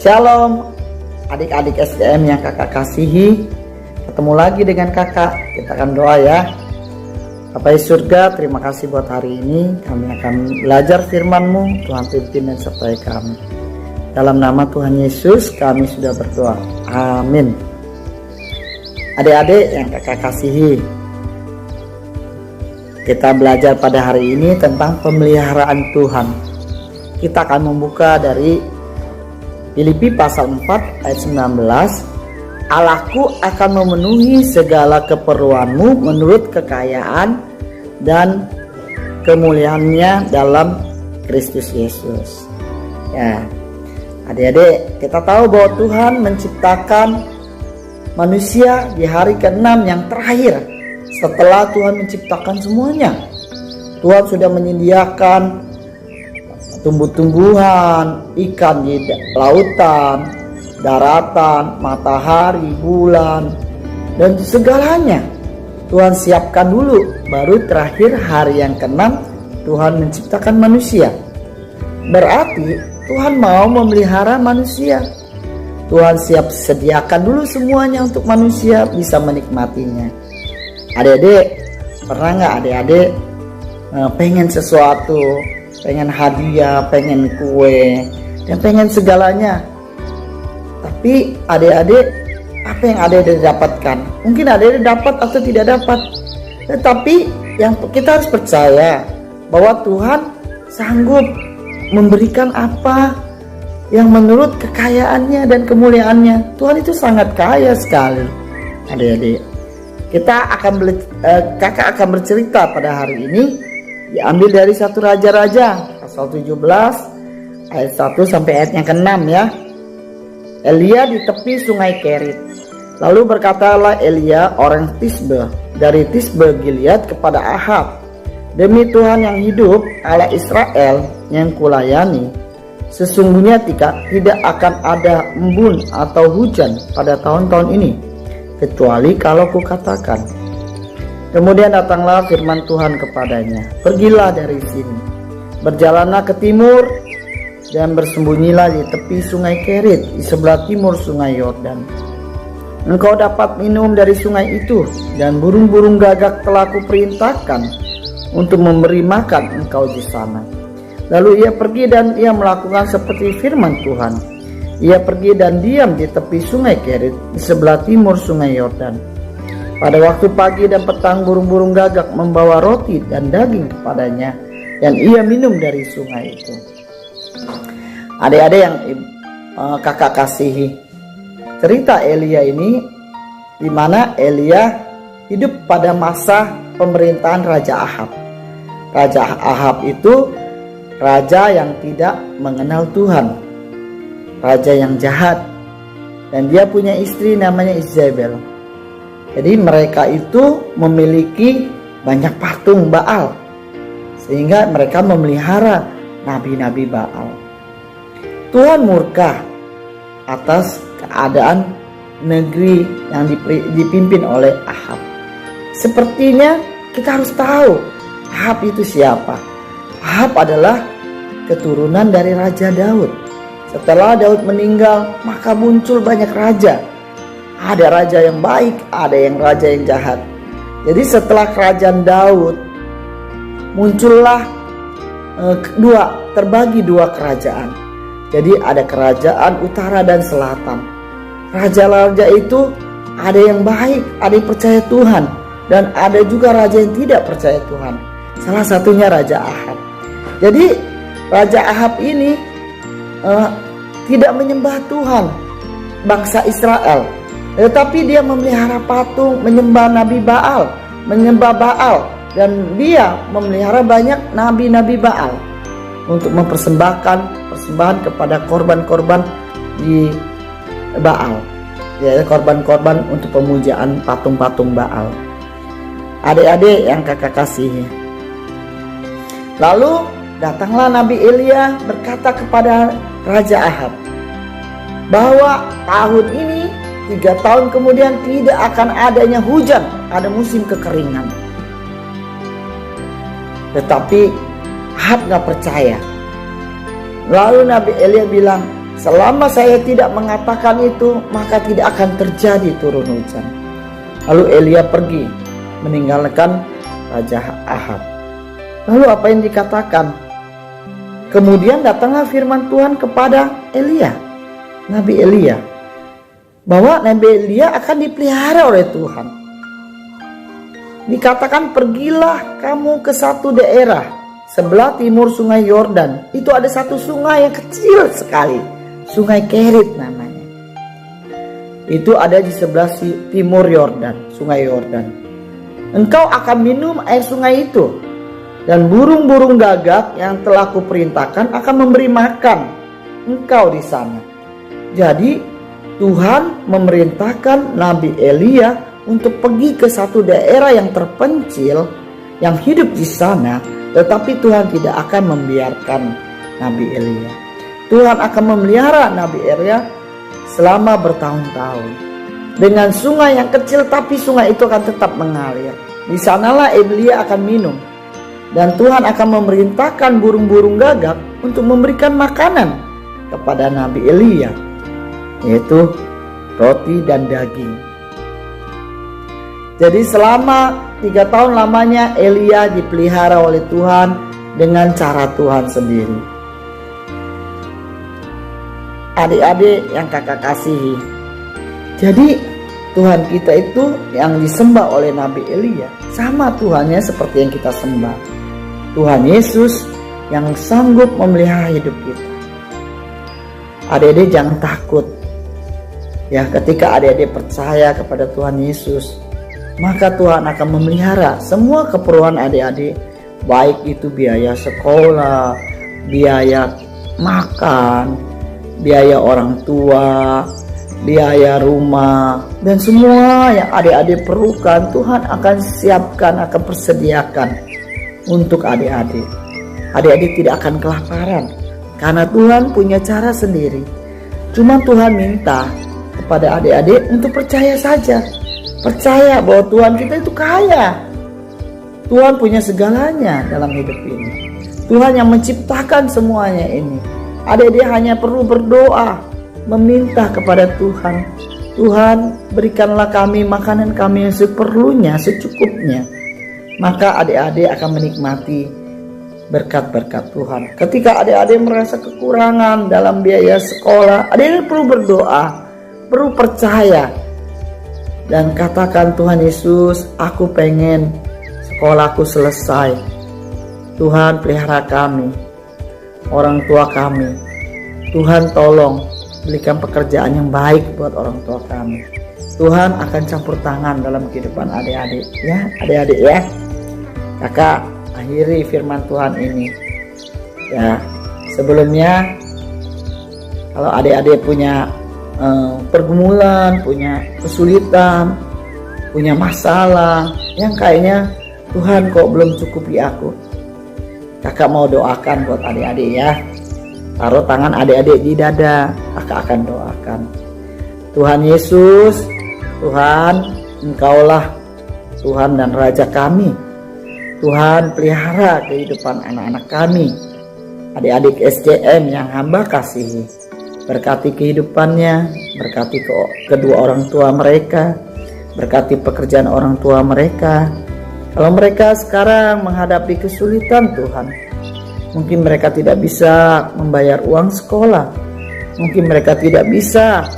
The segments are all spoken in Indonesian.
Shalom adik-adik SDM yang kakak kasihi. Ketemu lagi dengan kakak. Kita akan doa ya. Bapa di surga, terima kasih buat hari ini. Kami akan belajar firman-Mu. Tuhan pimpin dan sertai kami. Dalam nama Tuhan Yesus kami sudah berdoa. Amin. Adik-adik yang kakak kasihi, kita belajar pada hari ini tentang pemeliharaan Tuhan. Kita akan membuka dari Filipi pasal 4 ayat 19. Allahku akan memenuhi segala keperluanmu menurut kekayaan dan kemuliaannya dalam Kristus Yesus. Ya, adik-adik, kita tahu bahwa Tuhan menciptakan manusia di hari ke-6 yang terakhir setelah Tuhan menciptakan semuanya. Tuhan sudah menyediakan tumbuh-tumbuhan, ikan di lautan, daratan, matahari, bulan, dan segalanya Tuhan siapkan dulu. Baru terakhir hari yang ke-6 Tuhan menciptakan manusia. Berarti Tuhan mau memelihara manusia. Tuhan siap sediakan dulu semuanya untuk manusia bisa menikmatinya. Adik-adik, pernah nggak adik-adik pengen sesuatu, pengen hadiah, pengen kue, dan pengen segalanya? Tapi adik-adik, apa yang adik-adik dapatkan? Mungkin adik-adik dapat atau tidak dapat. Tetapi yang kita harus percaya bahwa Tuhan sanggup memberikan apa yang menurut kekayaannya dan kemuliaannya. Tuhan itu sangat kaya sekali. Adik-adik, kakak akan bercerita pada hari ini, diambil dari 1 Raja-Raja pasal 17 ayat 1 sampai ayat yang ke-6 ya. Elia di tepi sungai Kerit. Lalu berkatalah Elia orang Tisbe dari Tisbe Gilead kepada Ahab, demi Tuhan yang hidup, Allah Israel yang kulayani, sesungguhnya tidak akan ada embun atau hujan pada tahun-tahun ini, kecuali kalau kukatakan. Kemudian datanglah firman Tuhan kepadanya, pergilah dari sini, berjalanlah ke timur, dan bersembunyilah di tepi sungai Kerit, di sebelah timur sungai Yordan. Engkau dapat minum dari sungai itu, dan burung-burung gagak telah kuperintahkan untuk memberi makan engkau di sana. Lalu ia pergi dan ia melakukan seperti firman Tuhan. Ia pergi dan diam di tepi sungai Kerit, di sebelah timur sungai Yordan. Pada waktu pagi dan petang burung-burung gagak membawa roti dan daging kepadanya, dan ia minum dari sungai itu. Adik-adik yang kakak kasihi, cerita Elia ini di mana Elia hidup pada masa pemerintahan Raja Ahab. Raja Ahab itu raja yang tidak mengenal Tuhan, raja yang jahat, dan dia punya istri namanya Izabel. Jadi mereka itu memiliki banyak patung Baal, sehingga mereka memelihara nabi-nabi Baal. Tuhan murka atas keadaan negeri yang dipimpin oleh Ahab. Sepertinya kita harus tahu Ahab itu siapa. Ahab adalah keturunan dari Raja Daud. Setelah Daud meninggal, maka muncul banyak raja. Ada raja yang baik, ada yang raja yang jahat. Jadi setelah kerajaan Daud, muncullah terbagi dua kerajaan. Jadi ada kerajaan utara dan selatan. Raja-raja itu ada yang baik, ada yang percaya Tuhan, dan ada juga raja yang tidak percaya Tuhan. Salah satunya Raja Ahab. Jadi Raja Ahab ini tidak menyembah Tuhan bangsa Israel, tetapi dia memelihara patung, menyembah nabi Baal, menyembah Baal, dan dia memelihara banyak nabi-nabi Baal untuk mempersembahkan persembahan kepada korban-korban di Baal, ya, korban-korban untuk pemujaan patung-patung Baal. Adik-adik yang kakak kasihi, lalu datanglah Nabi Elia berkata kepada Raja Ahab bahwa tahun ini 3 tahun kemudian tidak akan adanya hujan, ada musim kekeringan. Tetapi Ahab gak percaya. Lalu Nabi Elia bilang, selama saya tidak mengatakan itu, maka tidak akan terjadi turun hujan. Lalu Elia pergi meninggalkan Raja Ahab. Lalu apa yang dikatakan? Kemudian datanglah firman Tuhan kepada Elia, Nabi Elia, bahwa Nabi Elia akan dipelihara oleh Tuhan. Dikatakan, pergilah kamu ke satu daerah sebelah timur sungai Yordan. Itu ada satu sungai yang kecil sekali, sungai Kerit namanya. Itu ada di sebelah timur Yordan, sungai Yordan. Engkau akan minum air sungai itu, dan burung-burung gagak yang telah kuperintahkan akan memberi makan engkau di sana. Jadi Tuhan memerintahkan Nabi Elia untuk pergi ke satu daerah yang terpencil, yang hidup di sana. Tetapi Tuhan tidak akan membiarkan Nabi Elia. Tuhan akan memelihara Nabi Elia selama bertahun-tahun. Dengan sungai yang kecil, tapi sungai itu akan tetap mengalir. Di sanalah Elia akan minum. Dan Tuhan akan memerintahkan burung-burung gagak untuk memberikan makanan kepada Nabi Elia, yaitu roti dan daging. Jadi selama 3 tahun lamanya Elia dipelihara oleh Tuhan dengan cara Tuhan sendiri. Adik-adik yang kakak kasihi, jadi Tuhan kita itu yang disembah oleh Nabi Elia sama Tuhannya seperti yang kita sembah. Tuhan Yesus yang sanggup memelihara hidup kita. Adik-adik jangan takut. Ya, ketika adik-adik percaya kepada Tuhan Yesus, maka Tuhan akan memelihara semua keperluan adik-adik, baik itu biaya sekolah, biaya makan, biaya orang tua, biaya rumah, dan semua yang adik-adik perlukan Tuhan akan siapkan, akan persediakan untuk adik-adik. Adik-adik tidak akan kelaparan karena Tuhan punya cara sendiri. Cuma Tuhan minta kepada adik-adik untuk percaya saja. Percaya bahwa Tuhan kita itu kaya. Tuhan punya segalanya dalam hidup ini. Tuhan yang menciptakan semuanya ini. Adik-adik hanya perlu berdoa, meminta kepada Tuhan. Tuhan, berikanlah kami makanan kami yang seperlunya, secukupnya. Maka adik-adik akan menikmati berkat-berkat Tuhan. Ketika adik-adik merasa kekurangan dalam biaya sekolah, adik-adik perlu berdoa, perlu percaya, dan katakan, Tuhan Yesus, aku pengen sekolahku selesai. Tuhan, pelihara kami, orang tua kami. Tuhan, tolong berikan pekerjaan yang baik buat orang tua kami. Tuhan akan campur tangan dalam kehidupan adik-adik, ya, adik-adik ya. Kakak akhiri firman Tuhan ini. Ya, sebelumnya kalau adik-adik punya pergumulan, punya kesulitan, punya masalah yang kayaknya Tuhan kok belum cukupi aku, kakak mau doakan buat adik-adik ya. Taruh tangan adik-adik di dada, kakak akan doakan. Tuhan Yesus, Tuhan, Engkaulah Tuhan dan Raja kami. Tuhan, pelihara kehidupan anak-anak kami, adik-adik SCM yang hamba kasihi. Berkati kehidupannya, berkati kedua orang tua mereka, berkati pekerjaan orang tua mereka. Kalau mereka sekarang menghadapi kesulitan Tuhan, mungkin mereka tidak bisa membayar uang sekolah, mungkin mereka tidak bisa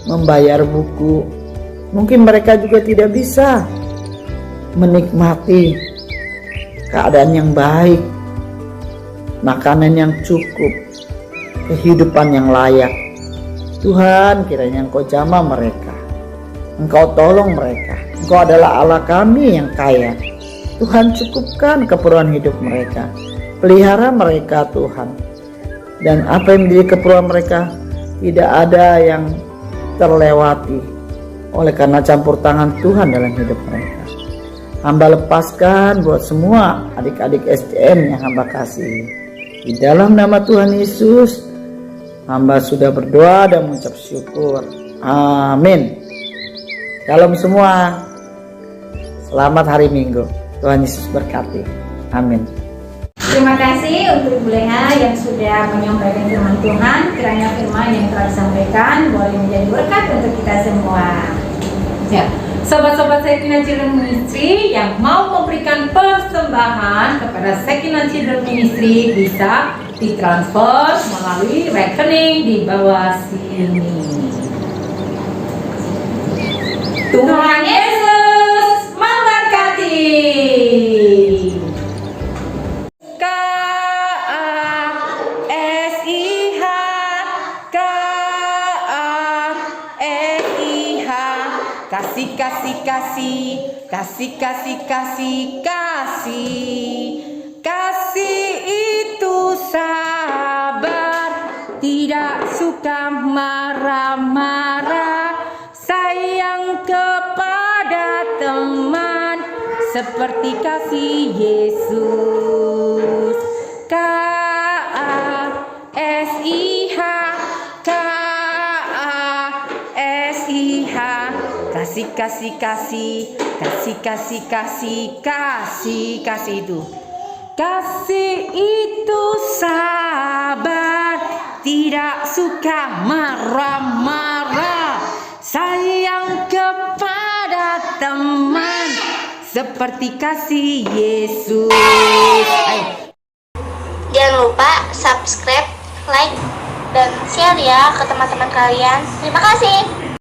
membayar buku, mungkin mereka juga tidak bisa menikmati keadaan yang baik, makanan yang cukup, kehidupan yang layak. Tuhan, kiranya Engkau jamah mereka, Engkau tolong mereka. Engkau adalah Allah kami yang kaya. Tuhan, cukupkan keperluan hidup mereka, pelihara mereka Tuhan. Dan apa yang menjadi keperluan mereka, tidak ada yang terlewati oleh karena campur tangan Tuhan dalam hidup mereka. Hamba lepaskan buat semua adik-adik SCM yang hamba kasih. Di dalam nama Tuhan Yesus, hamba sudah berdoa dan mengucap syukur. Amin. Shalom semua. Selamat hari Minggu. Tuhan Yesus berkati. Amin. Terima kasih untuk Ibu Leha yang sudah menyampaikan firman Tuhan. Kiranya firman yang telah disampaikan boleh menjadi berkat untuk kita semua. Ya, sobat-sobat Shekinah Children Ministry yang mau memberikan persembahan kepada Shekinah Children Ministry bisa ditransfer melalui rekening di bawah sini. Tuhan Yesus memberkati. Kasih, kasih, kasih, kasih, kasih, kasih, kasih. Kasih itu sabar, tidak suka marah-marah, sayang kepada teman, seperti kasih Yesus. KASIH, KASIH. Kasih, kasih, kasih, kasih, kasih, kasih, kasih, kasih itu. Kasih itu sabar, tidak suka marah-marah, sayang kepada teman, seperti kasih Yesus. Jangan lupa subscribe, like, dan share ya ke teman-teman kalian. Terima kasih.